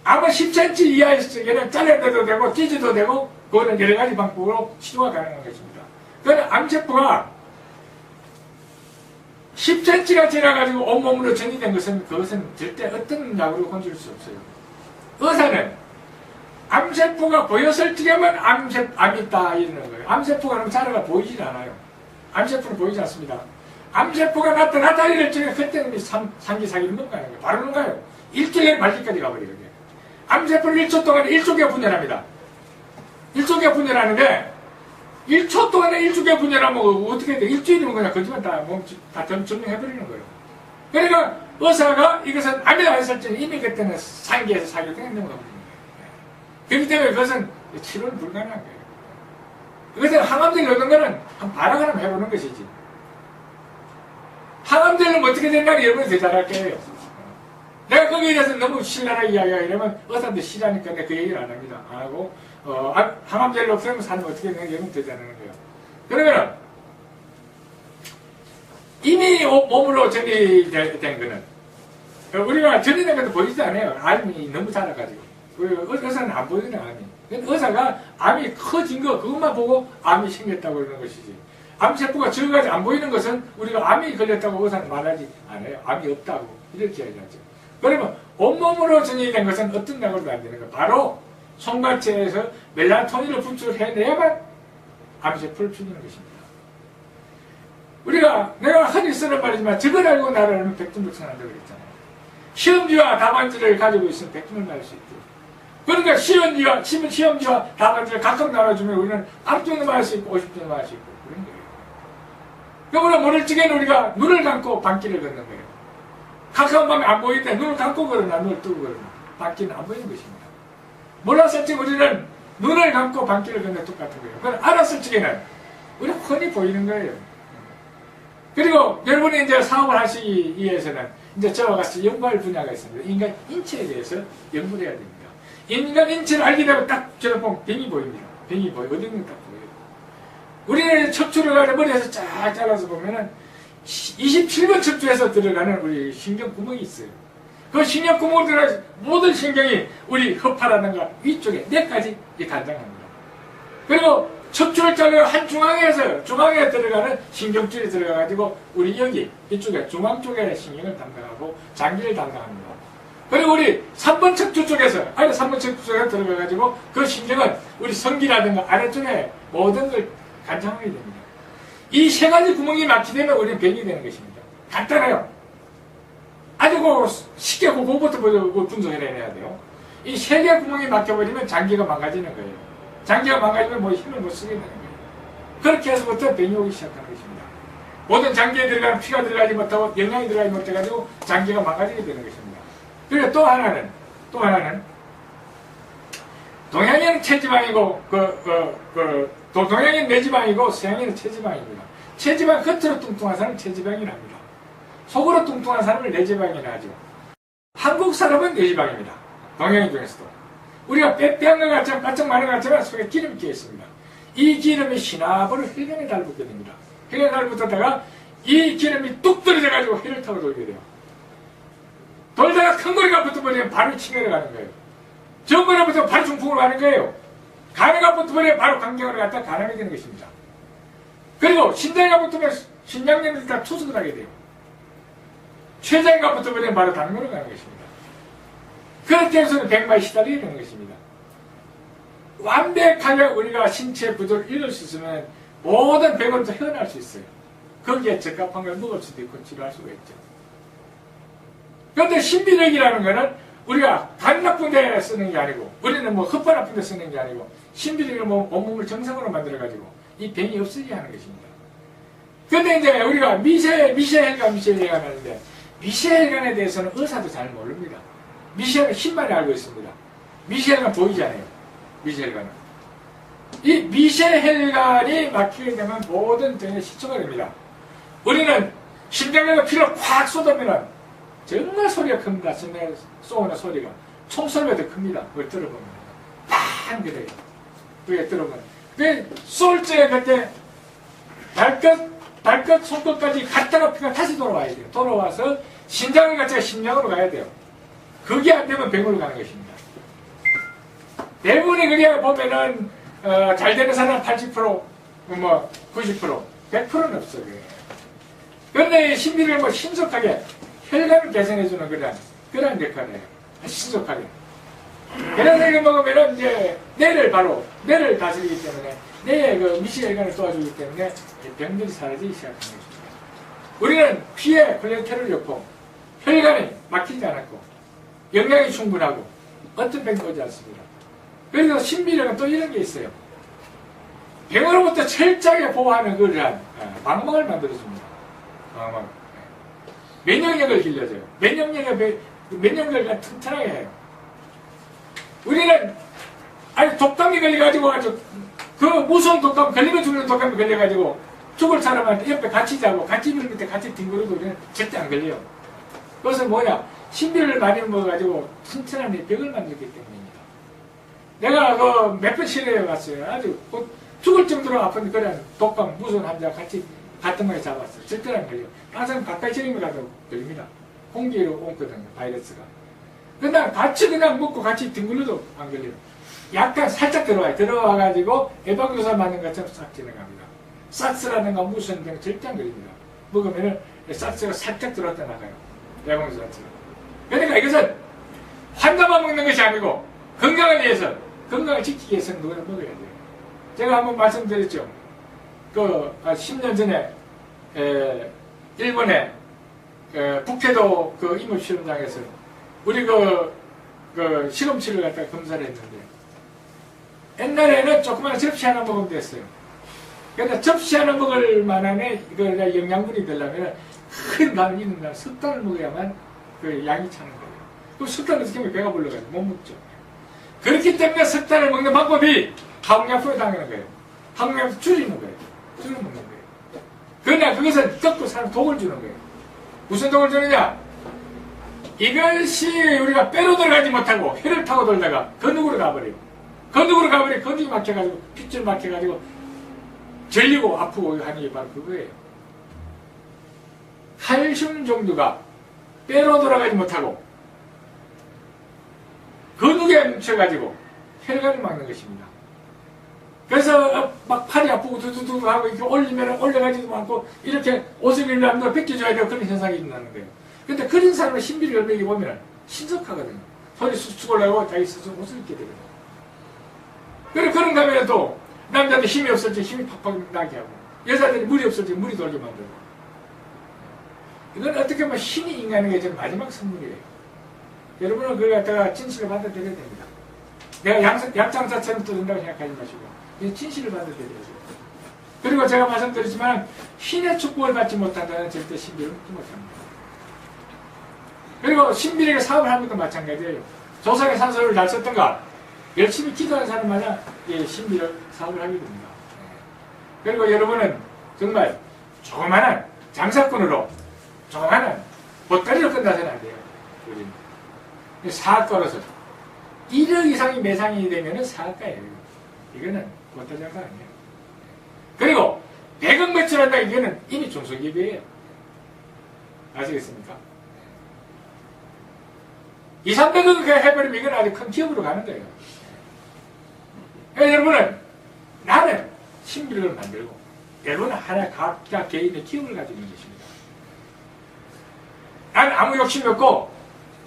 암은 10cm 이하의 경우는 잘라내도 되고 찢어도 되고 그거는 여러 가지 방법으로 치료가 가능한 것입니다. 그러나 암세포가 10cm가 지나가지고 온몸으로 전이된 것은 그것은 절대 어떤 약으로 건질 수 없어요. 의사는 암세포가 보였을 적에만 암이 있다 이러는 거예요. 암세포가 너무 자라가 보이질 않아요. 암세포는 보이지 않습니다. 암세포가 나타났다 이럴 적에 그때는 상기사기를 넘가는 거예요. 바로 넘가요. 일주일에 말기까지 가버리거든요. 암세포를 1초 동안에 1초기가 분열합니다. 1초기가 분열하는데 1초 동안에 1초기가 분열하면 어떻게 돼? 일주일이면 그냥 거짓말 다 증명해버리는 거예요. 그러니까 의사가 이것은 암이라 했을 때 이미 그때는 상기에서 사기를 끝내는 거예요. 그렇기 때문에 그것은 치료는 불가능한 거예요. 이것은 항암제를 넣는 거는 한 바람 하나 해보는 것이지. 항암제를 어떻게 된다는 여러분이 더 잘할 거예요. 내가 거기에 대해서 너무 신랄하게 이야기하게 이러면 의사들 싫어하니까 내가 그 얘기를 안 합니다. 안 하고 항암제를 없애면 사람이 어떻게 되는 게 여러분 더 잘하는 거예요. 그러면 이미 몸으로 전이된 거는 우리가 전이된 것도 보이지 않아요. 암이 너무 자라가지고. 의사는 안 보이는 암이. 의사가 암이 커진 거 그것만 보고 암이 생겼다고 그러는 것이지. 암세포가 적어가지고 안 보이는 것은 우리가 암이 걸렸다고 의사는 말하지 않아요. 암이 없다고 이렇게 이야기하죠. 그러면 온몸으로 전이된 것은 어떤 약으로도 안 되는 거예요. 바로 손가락에서 멜라토닌을 분출해내야만 암세포를 죽이는 것입니다. 우리가 내가 흔히 쓰는 말이지만 저걸 알고 나를 알면 백전백승한다고 그랬잖아요. 시험지와 답안지를 가지고 있으면 백전을 말할 수 있죠. 그러니까 시험지와 답안지를 각각 나눠주면 우리는 암정도 말할 수 있고 50점도 말할 수 있고 그런 거예요. 그러므로 모를 적에는 우리가 눈을 감고 반길을 걷는 거예요. 가까운 밤에 안 보이는데 눈을 감고 걸으나 눈을 뜨고 걸으나 반길은 안 보이는 것입니다. 몰랐을 적 우리는 눈을 감고 반길을 걷는 게 똑같은 거예요. 그걸 알았을 적에는 우리는 훤히 보이는 거예요. 그리고 여러분이 이제 사업을 하시기 위해서는 이제 저와 같이 연구할 분야가 있습니다. 인간 인체에 대해서 연구를 해야 됩니다. 인간 인체를 알게 되면 딱 저를 보면 병이 보입니다. 병이 보여요. 어디 있는 딱 보여요. 우리는 척추를 가는 머리에서 쫙 잘라서 보면은 27번 척추에서 들어가는 우리 신경구멍이 있어요. 그 신경구멍으로 들어가는 모든 신경이 우리 허파라든가 위쪽에 뇌까지 관장합니다. 그리고 척추를 자르고 한 중앙에 들어가는 신경줄이 들어가가지고 우리 여기 이쪽에 중앙 쪽에 신경을 담당하고 장기를 담당합니다. 그리고 우리 3번 척추 쪽에서 3번 척추 쪽에 들어가가지고 그 신경은 우리 성기라든가 아래쪽에 모든 걸 관장하게 됩니다. 이 세 가지 구멍이 막히되면 우리는 병이 되는 것입니다. 간단해요. 아주 쉽게 그거부터 분석해내야 돼요. 이 세 개의 구멍이 막혀버리면 장기가 망가지는 거예요. 장기가 망가지면 뭐 힘을 못 쓰게 되는 거예요. 그렇게 해서부터 병이 오기 시작하는 것입니다. 모든 장기에 들어가는 피가 들어가지 못하고 영양이 들어가지 못해가지고 장기가 망가지게 되는 것입니다. 그리고 또 하나는 동양인은 체지방이고 동양인은 내지방이고 서양인은 체지방입니다. 체지방 겉으로 뚱뚱한 사람은 체지방이랍니다. 속으로 뚱뚱한 사람을 내지방이라 하죠. 한국 사람은 내지방입니다. 동양인 중에서도. 우리가 빼빼한 것 같지만 바짝 마른 것 같지만 속에 기름이 끼어 있습니다. 이 기름이 시나브로 혈관에 달붙게 됩니다. 혈관에 달붙었다가 이 기름이 뚝 떨어져가지고 혈을 타고 돌게 돼요. 돌다가 큰 거리가 붙어버리면 바로 치매를 가는 거예요. 정거리가 붙으면 바로 중풍으로 가는 거예요. 간에가 붙어버리면 바로 강경으로 갔다 간암이 되는 것입니다. 그리고 신장이가 붙으면 신장염이 다 투석을 하게 돼요. 췌장이가 붙어버리면 바로 당뇨로 가는 것입니다. 그렇게 해서는 백마에 시달리게 되는 것입니다. 완벽하게 우리가 신체 구조를 이룰 수 있으면 모든 병으로부터 헤어날 수 있어요. 거기에 적합한 걸 먹을 수도 있고 치료할 수가 있죠. 그런데 신비력이라는 거는 우리가 간 나쁜 데 쓰는 게 아니고 우리는 뭐 헛바 나쁜 데 쓰는 게 아니고 신비력을 온몸을 정상으로 만들어가지고 이 병이 없어지게 하는 것입니다. 그런데 이제 우리가 미세혈관 하는데 미세혈관에 대해서는 의사도 잘 모릅니다. 미세혈관 힘만 알고 있습니다. 미세혈관 보이잖아요. 미세혈관은. 이 미세혈관이 막히게 되면 모든 병의 시초가 됩니다. 우리는 심장에서 피를 콱 쏟으면 정말 소리가 큽니다. 심장에 쏘는 소리가. 총소리가 더 큽니다. 그걸 들어보면. 팡! 그래요. 그게 들어보면. 쏠 때 그때 발끝, 손끝까지 갔다가 피가 다시 돌아와야 돼요. 돌아와서 심장을 갖다가 심장으로 가야 돼요. 그게 안 되면 병으로 가는 것입니다. 대부분이 그게 보면은, 잘 되는 사람 80%, 90%, 100%는 없어요. 그런데 신비를 신속하게 혈관을 개선해주는 그런 역할을 해요. 신속하게. 그래서 이거 먹으면은 이제 뇌를 다스리기 때문에 뇌의 그 미세혈관을 도와주기 때문에 병들이 사라지기 시작하는 것입니다. 우리는 피에 콜레스테롤이 없고 혈관이 막히지 않았고 영양이 충분하고 어떤 병도 오지 않습니다. 그래서 신비력은 또 이런 게 있어요. 병으로부터 철저하게 보호하는 그러한 방망을 만들어줍니다. 방망. 면역력을 길러줘요. 면역력을 튼튼하게 해요. 우리는 아니 독감이 걸려가지고 아주 그 무서운 독감 걸리면 죽는 독감이 걸려가지고 죽을 사람한테 옆에 같이 자고 같이 물 밑에 같이 뒹굴어도 우리는 절대 안 걸려요. 그것은 뭐냐? 신비를 많이 먹어가지고 튼튼한 병을 만들기 때문입니다. 내가 그 몇 번 치료해봤어요. 아주 죽을 정도로 아픈 그런 독감 무서운 환자 같이 같은 방에 잡았어요. 절대 안 걸려요. 항상 가까이 지는 거라도 걸립니다. 공기로 옮거든요. 바이러스가. 그냥 같이 그냥 먹고 같이 뒹굴러도 안 걸려요. 약간 살짝 들어와요. 들어와가지고 예방주사 맞는 것처럼 싹 지나갑니다. 사스라든가 무슨 병 절대 안 걸립니다. 먹으면은 사스가 살짝 들어왔다 나가요. 예방주사처럼. 그러니까 이것은 환자만 먹는 것이 아니고 건강을 위해서, 건강을 지키기 위해서는 누구나 먹어야 돼요. 제가 한번 말씀드렸죠. 10년 전에 일본의 북해도 그 임업실험장에서 우리 그 시금치를 갖다가 검사를 했는데 옛날에는 조그만 접시 하나 먹으면 됐어요. 그런데 접시 하나 먹을 만한에 이거 영양분이 되려면 큰 간을 있는 날 석 달을 먹어야만 그 양이 차는 거예요. 그럼 석 달을 어떻게 하면 배가 불러가지고 못 먹죠. 그렇기 때문에 석 달을 먹는 방법이 항량포에 당기는 거예요. 항량포 줄이는 거예요. 줄여 먹는 거예요. 그러나 그것은 떡도 사람 독을 주는 거예요. 무슨 독을 주느냐? 이것이 우리가 빼로 들어가지 못하고 혀를 타고 돌다가 건욱으로 가버려요. 건욱으로 가버려 건욱이 막혀가지고 핏줄 막혀가지고 절리고 아프고 하는 게 바로 그거예요. 칼슘 종류가 빼로 돌아가지 못하고 건욱에 뭉쳐가지고 혈관을 막는 것입니다. 그래서 막 팔이 아프고 두두두 하고 이렇게 올리면 올려가지도 않고 이렇게 옷을 입으면 벗겨줘야 되고 그런 현상이 일어나는 거예요. 근데 그런 사람은 신비를 열매기 보면 신속하거든요. 손이 쑥쑥 올라가고 자기 스스로 옷을 입게 되거든요. 그리고 그런가 하면 또 남자들 힘이 없을 때 힘이 팍팍 나게 하고 여자들이 물이 없을 때 물이 돌게 만들고 이건 어떻게 보면 신이 인간에게 마지막 선물이에요. 여러분은 그걸 갖다가 진실을 받아들여야 됩니다. 내가 약장사처럼 뜯는다고 생각하지 마시고 이 진실을 받아들여야 돼요. 그리고 제가 말씀드렸지만 신의 축복을 받지 못한다는 절대 신비를 얻지 못합니다. 그리고 신비에게 사업을 하는 것도 마찬가지예요. 조상의 산소를 잘 썼던가 열심히 기도하는 사람마다 신비를 사업을 하게 됩니다. 그리고 여러분은 정말 조그마한 장사꾼으로 조그마한 보따리로 끝나서는 안 돼요. 사업가로서 1억 이상이 매상이 되면 사업가예요. 이거는 보따리가 아니에요. 그리고 100억 매출한다 이거는 이미 중소기업이에요. 아시겠습니까? 2, 300억 해버리면 이건 아주 큰 기업으로 가는 거예요. 그러니까 여러분은 나는 신비를 만들고 여러분은 하나 각자 개인의 기업을 가지고 있는 것입니다. 나는 아무 욕심이 없고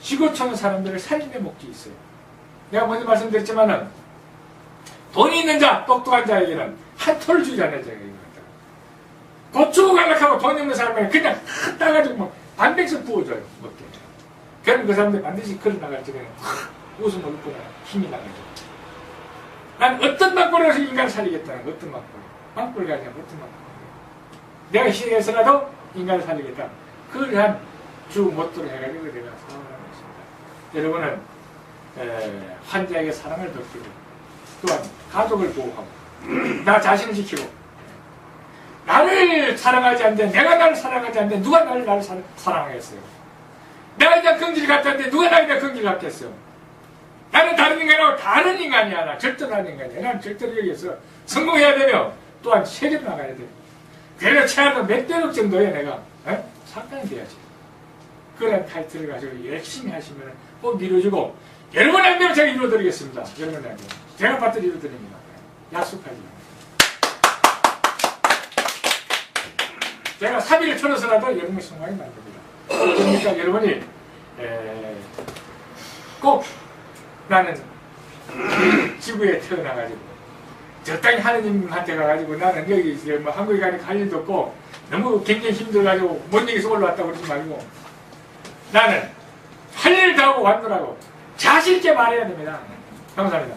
지구촌 사람들을 살림의 목적이 있어요. 내가 먼저 말씀드렸지만은 돈이 있는 자, 똑똑한 자에게는 한 톨을 주지 않는 자가 있는 거다. 고추 갈락하고 돈이 없는 사람은 그냥 따가지고 막 반백씩 부어줘요. 먹게. 그럼 그 사람들 반드시 걸어 나갈 적에는 웃음을 웃고 힘이 나가죠. 난 어떤 방법으로 해서 인간을 살리겠다는 거, 어떤 방법. 방법을 가지고 어떤 방법. 내가 희생해서라도 인간을 살리겠다. 그걸 한 주 모토로 해가지고 내가 사업을 하고 있습니다. 여러분은 환자에게 사랑을 베풀고 또한 가족을 보호하고 나 자신을 지키고 나를 사랑하지 않는데 내가 나를 사랑하지 않는데 누가 나를 사랑하겠어요? 내가 이제 긍지를 갖다는데 누가 나에 대한 긍지를 갖겠어요? 나는 다른 인간하고 다른 인간이야. 나 절대라는 인간이야. 나는 절대로 여기서 성공해야 되면 또한 세계로 나가야 돼. 그래서 최하도 몇 대억 정도에 내가 사건이 돼야지. 그런 타이틀을 가지고 열심히 하시면 꼭 이루어지고 여러분 안 되면 제가 이루어드리겠습니다. 여러분 안 되면 제가 받들 이루어드립니다. 약속하지. 제가 사비를 쳐서라도 여러분의 성공을 만듭니다. 그러니까 여러분이 꼭 나는 지구에 태어나가지고 적당히 하느님한테 가가지고 나는 여기 뭐 한국에 가니까 할 일도 없고 너무 굉장히 힘들어가지고 못 얘기해서 올라왔다고 그러지 말고 나는 할 일을 다 하고 완전하고 자신 있게 말해야 됩니다. 감사합니다.